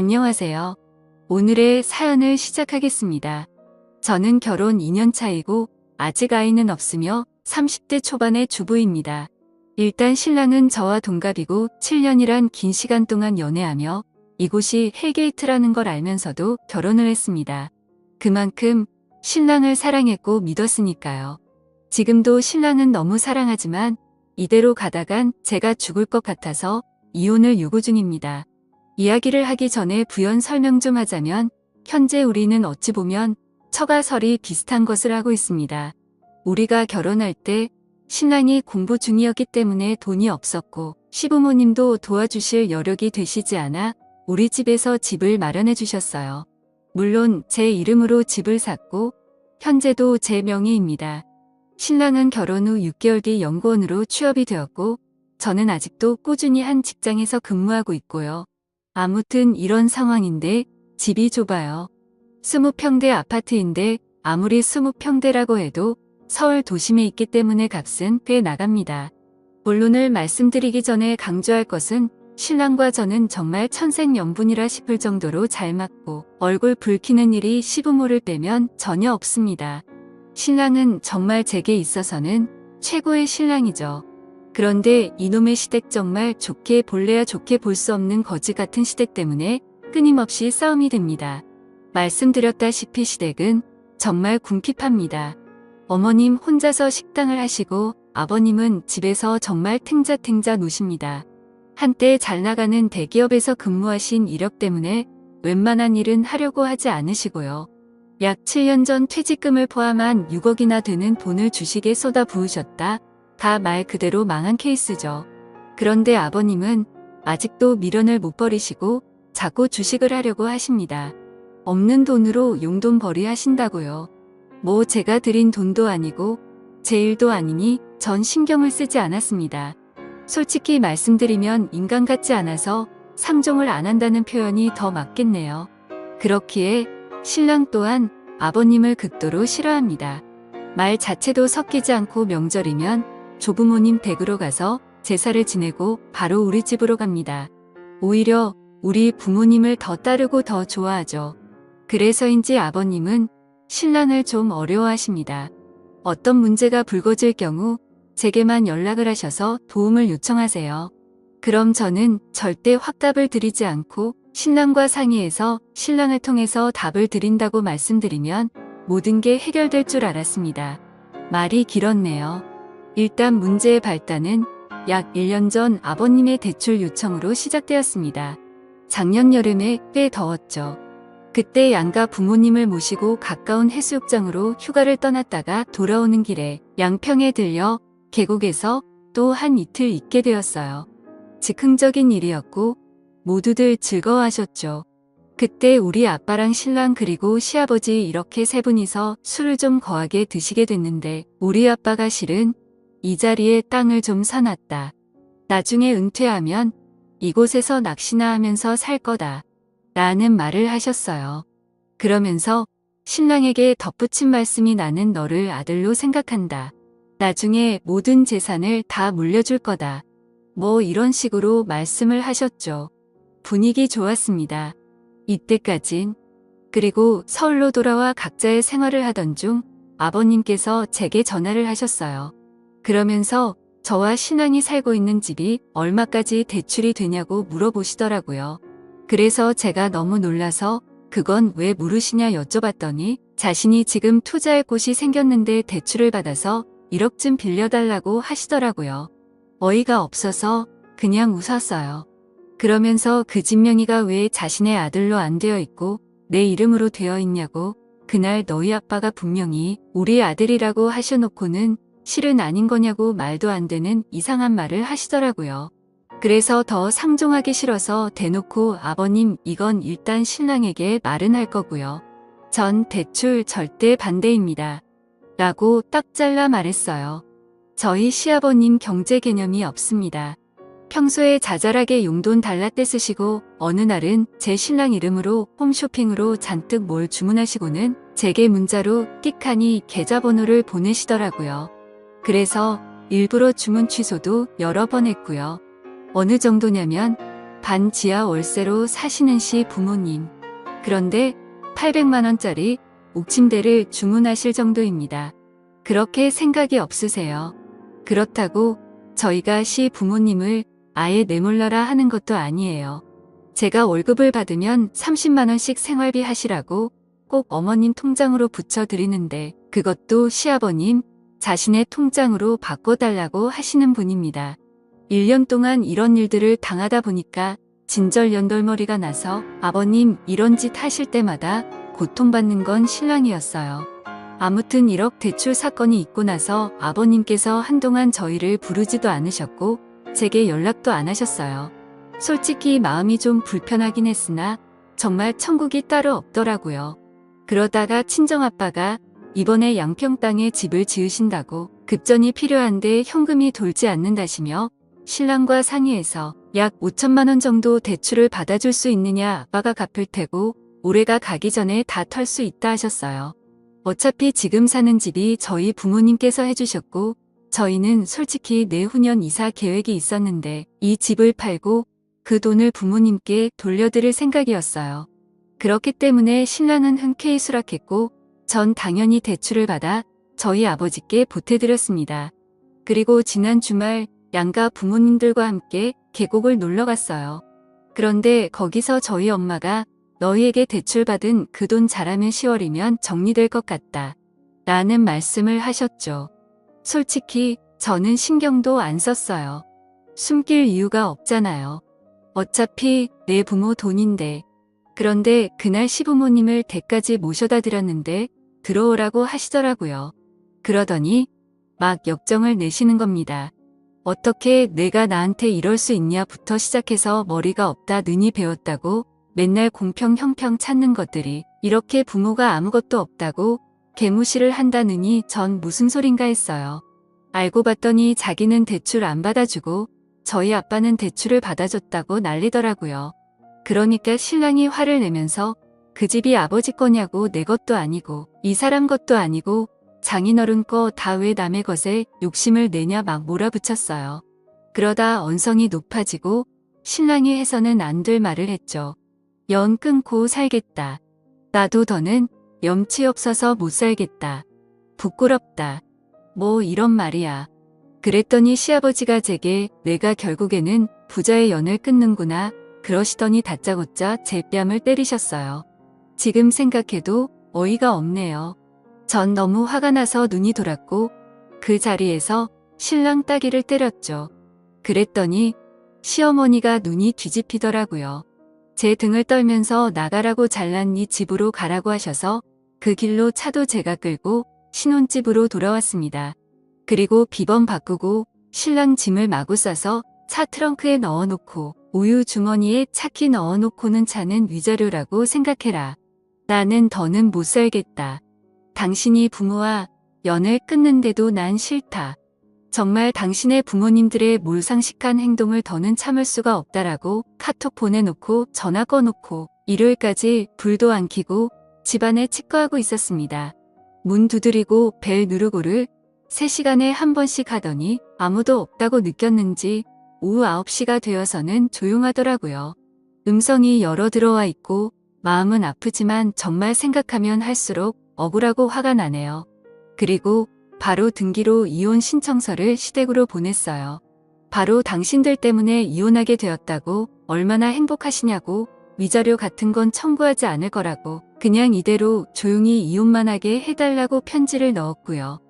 안녕하세요. 오늘의 사연을 시작하겠습니다. 저는 결혼 2년 차이고 아직 아이는 없으며 30대 초반의 주부입니다. 일단 신랑은 저와 동갑이고 7년이란 긴 시간 동안 연애하며 이곳이 헬게이트라는 걸 알면서도 결혼을 했습니다. 그만큼 신랑을 사랑했고 믿었으니까요. 지금도 신랑은 너무 사랑하지만 이대로 가다간 제가 죽을 것 같아서 이혼을 요구 중입니다. 이야기를 하기 전에 부연 설명 좀 하자면 현재 우리는 어찌 보면 처가설이 비슷한 것을 하고 있습니다. 우리가 결혼할 때 신랑이 공부 중이었기 때문에 돈이 없었고 시부모님도 도와주실 여력이 되시지 않아 우리 집에서 집을 마련해 주셨어요. 물론 제 이름으로 집을 샀고 현재도 제 명의입니다. 신랑은 결혼 후 6개월 뒤 연구원으로 취업이 되었고 저는 아직도 꾸준히 한 직장에서 근무하고 있고요. 아무튼 이런 상황인데 집이 좁아요. 20평대 아파트인데 아무리 20평대라고 해도 서울 도심에 있기 때문에 값은 꽤 나갑니다. 본론을 말씀드리기 전에 강조할 것은 신랑과 저는 정말 천생연분이라 싶을 정도로 잘 맞고 얼굴 붉히는 일이 시부모를 빼면 전혀 없습니다. 신랑은 정말 제게 있어서는 최고의 신랑이죠. 그런데 이놈의 시댁 정말 좋게 볼래야 좋게 볼 수 없는 거지 같은 시댁 때문에 끊임없이 싸움이 됩니다. 말씀드렸다시피 시댁은 정말 궁핍합니다. 어머님 혼자서 식당을 하시고 아버님은 집에서 정말 탱자탱자 노십니다. 한때 잘 나가는 대기업에서 근무하신 이력 때문에 웬만한 일은 하려고 하지 않으시고요. 약 7년 전 퇴직금을 포함한 6억이나 되는 돈을 주식에 쏟아 부으셨다. 다 말 그대로 망한 케이스죠. 그런데 아버님은 아직도 미련을 못 버리시고 자꾸 주식을 하려고 하십니다. 없는 돈으로 용돈벌이 하신다고요. 뭐 제가 드린 돈도 아니고 제 일도 아니니 전 신경을 쓰지 않았습니다. 솔직히 말씀드리면 인간 같지 않아서 상종을 안 한다는 표현이 더 맞겠네요. 그렇기에 신랑 또한 아버님을 극도로 싫어합니다. 말 자체도 섞이지 않고 명절이면 조부모님 댁으로 가서 제사를 지내고 바로 우리 집으로 갑니다. 오히려 우리 부모님을 더 따르고 더 좋아하죠. 그래서인지 아버님은 신랑을 좀 어려워하십니다. 어떤 문제가 불거질 경우 제게만 연락을 하셔서 도움을 요청하세요. 그럼 저는 절대 확답을 드리지 않고 신랑과 상의해서 신랑을 통해서 답을 드린다고 말씀드리면 모든 게 해결될 줄 알았습니다. 말이 길었네요. 일단 문제의 발단은 약 1년 전 아버님의 대출 요청으로 시작되었습니다. 작년 여름에 꽤 더웠죠. 그때 양가 부모님을 모시고 가까운 해수욕장으로 휴가를 떠났다가 돌아오는 길에 양평에 들려 계곡에서 또 한 이틀 있게 되었어요. 즉흥적인 일이었고 모두들 즐거워하셨죠. 그때 우리 아빠랑 신랑 그리고 시아버지 이렇게 세 분이서 술을 좀 거하게 드시게 됐는데 우리 아빠가 실은 이 자리에 땅을 좀 사놨다. 나중에 은퇴하면 이곳에서 낚시나 하면서 살 거다. 라는 말을 하셨어요. 그러면서 신랑에게 덧붙인 말씀이 나는 너를 아들로 생각한다. 나중에 모든 재산을 다 물려줄 거다. 뭐 이런 식으로 말씀을 하셨죠. 분위기 좋았습니다. 이때까진. 그리고 서울로 돌아와 각자의 생활을 하던 중 아버님께서 제게 전화를 하셨어요. 그러면서 저와 신랑이 살고 있는 집이 얼마까지 대출이 되냐고 물어보시더라고요. 그래서 제가 너무 놀라서 그건 왜 물으시냐 여쭤봤더니 자신이 지금 투자할 곳이 생겼는데 대출을 받아서 1억쯤 빌려달라고 하시더라고요. 어이가 없어서 그냥 웃었어요. 그러면서 그 집 명의가 왜 자신의 아들로 안 되어 있고 내 이름으로 되어 있냐고 그날 너희 아빠가 분명히 우리 아들이라고 하셔놓고는 실은 아닌 거냐고 말도 안 되는 이상한 말을 하시더라고요. 그래서 더 상종하기 싫어서 대놓고 아버님 이건 일단 신랑에게 말은 할 거고요. 전 대출 절대 반대입니다. 라고 딱 잘라 말했어요. 저희 시아버님 경제 개념이 없습니다. 평소에 자잘하게 용돈 달라 떼쓰시고 어느 날은 제 신랑 이름으로 홈쇼핑으로 잔뜩 뭘 주문하시고는 제게 문자로 띡하니 계좌번호를 보내시더라고요. 그래서 일부러 주문 취소도 여러 번 했고요. 어느 정도냐면 반 지하 월세로 사시는 시 부모님. 그런데 800만 원짜리 옥침대를 주문하실 정도입니다. 그렇게 생각이 없으세요? 그렇다고 저희가 시 부모님을 아예 내몰라라 하는 것도 아니에요. 제가 월급을 받으면 30만 원씩 생활비 하시라고 꼭 어머님 통장으로 붙여드리는데 그것도 시아버님 자신의 통장으로 바꿔달라고 하시는 분입니다. 1년 동안 이런 일들을 당하다 보니까 진절연돌머리가 나서 아버님 이런 짓 하실 때마다 고통받는 건 신랑이었어요. 아무튼 1억 대출 사건이 있고 나서 아버님께서 한동안 저희를 부르지도 않으셨고 제게 연락도 안 하셨어요. 솔직히 마음이 좀 불편하긴 했으나 정말 천국이 따로 없더라고요. 그러다가 친정아빠가 이번에 양평 땅에 집을 지으신다고 급전이 필요한데 현금이 돌지 않는다시며 신랑과 상의해서 약 5천만 원 정도 대출을 받아줄 수 있느냐 아빠가 갚을 테고 올해가 가기 전에 다 털 수 있다 하셨어요. 어차피 지금 사는 집이 저희 부모님께서 해주셨고 저희는 솔직히 내후년 이사 계획이 있었는데 이 집을 팔고 그 돈을 부모님께 돌려드릴 생각이었어요. 그렇기 때문에 신랑은 흔쾌히 수락했고 전 당연히 대출을 받아 저희 아버지께 보태드렸습니다. 그리고 지난 주말 양가 부모님들과 함께 계곡을 놀러 갔어요. 그런데 거기서 저희 엄마가 너희에게 대출받은 그 돈 잘하면 10월이면 정리될 것 같다 라는 말씀을 하셨죠. 솔직히 저는 신경도 안 썼어요. 숨길 이유가 없잖아요. 어차피 내 부모 돈인데. 그런데 그날 시부모님을 댁까지 모셔다 드렸는데 들어오라고 하시더라고요. 그러더니 막 역정을 내시는 겁니다. 어떻게 내가 나한테 이럴 수 있냐부터 시작해서 머리가 없다 느니 배웠다고 맨날 공평 형평 찾는 것들이 이렇게 부모가 아무것도 없다고 개무시를 한다느니 전 무슨 소린가 했어요. 알고 봤더니 자기는 대출 안 받아주고 저희 아빠는 대출을 받아줬다고 난리더라고요. 그러니까 신랑이 화를 내면서 그 집이 아버지 거냐고 내 것도 아니고 이 사람 것도 아니고 장인어른 거 다 왜 남의 것에 욕심을 내냐 막 몰아붙였어요. 그러다 언성이 높아지고 신랑이 해서는 안 될 말을 했죠. 연 끊고 살겠다. 나도 더는 염치 없어서 못 살겠다. 부끄럽다. 뭐 이런 말이야. 그랬더니 시아버지가 제게 내가 결국에는 부자의 연을 끊는구나 그러시더니 다짜고짜 제 뺨을 때리셨어요. 지금 생각해도 어이가 없네요. 전 너무 화가 나서 눈이 돌았고 그 자리에서 신랑 따귀를 때렸죠. 그랬더니 시어머니가 눈이 뒤집히더라고요. 제 등을 떨면서 나가라고 잘난 네 집으로 가라고 하셔서 그 길로 차도 제가 끌고 신혼집으로 돌아왔습니다. 그리고 비번 바꾸고 신랑 짐을 마구 싸서 차 트렁크에 넣어놓고 우유 주머니에 차키 넣어놓고는 차는 위자료라고 생각해라. 나는 더는 못 살겠다. 당신이 부모와 연을 끊는데도 난 싫다. 정말 당신의 부모님들의 몰상식한 행동을 더는 참을 수가 없다라고 카톡 보내놓고 전화 꺼놓고 일요일까지 불도 안 켜고 집안에 치과하고 있었습니다. 문 두드리고 벨 누르고를 3시간에 한 번씩 하더니 아무도 없다고 느꼈는지 오후 9시가 되어서는 조용하더라고요. 음성이 여러 들어와 있고 마음은 아프지만 정말 생각하면 할수록 억울하고 화가 나네요. 그리고 바로 등기로 이혼 신청서를 시댁으로 보냈어요. 바로 당신들 때문에 이혼하게 되었다고 얼마나 행복하시냐고 위자료 같은 건 청구하지 않을 거라고 그냥 이대로 조용히 이혼만 하게 해달라고 편지를 넣었고요.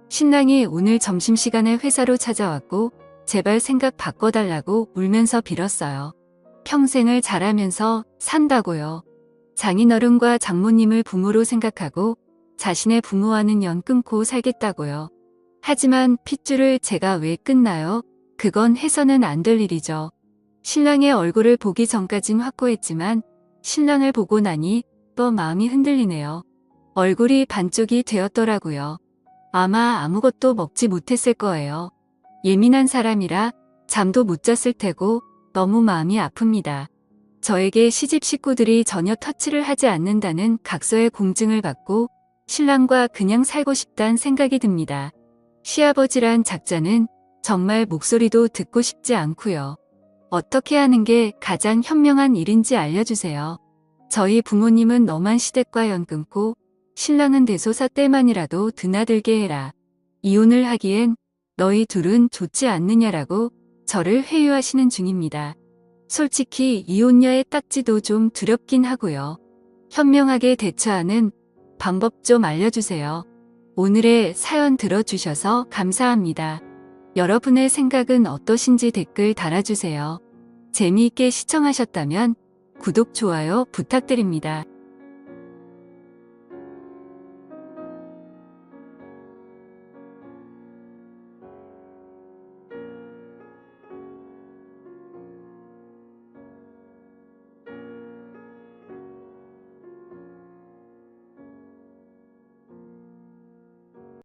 신랑이 오늘 점심시간에 회사로 찾아왔고 제발 생각 바꿔달라고 울면서 빌었어요. 평생을 잘하면서 산다고요. 장인어른과 장모님을 부모로 생각하고 자신의 부모와는 연 끊고 살겠다고요. 하지만 핏줄을 제가 왜 끊나요? 그건 해서는 안 될 일이죠. 신랑의 얼굴을 보기 전까진 확고했지만 신랑을 보고 나니 또 마음이 흔들리네요. 얼굴이 반쪽이 되었더라고요. 아마 아무것도 먹지 못했을 거예요. 예민한 사람이라 잠도 못 잤을 테고 너무 마음이 아픕니다. 저에게 시집 식구들이 전혀 터치를 하지 않는다는 각서의 공증을 받고 신랑과 그냥 살고 싶단 생각이 듭니다. 시아버지란 작자는 정말 목소리도 듣고 싶지 않고요. 어떻게 하는 게 가장 현명한 일인지 알려주세요. 저희 부모님은 너만 시댁과 연 끊고 신랑은 대소사 때만이라도 드나들게 해라. 이혼을 하기엔 너희 둘은 좋지 않느냐라고 저를 회유하시는 중입니다. 솔직히 이혼녀의 딱지도 좀 두렵긴 하고요. 현명하게 대처하는 방법 좀 알려주세요. 오늘의 사연 들어주셔서 감사합니다. 여러분의 생각은 어떠신지 댓글 달아주세요. 재미있게 시청하셨다면 구독, 좋아요 부탁드립니다.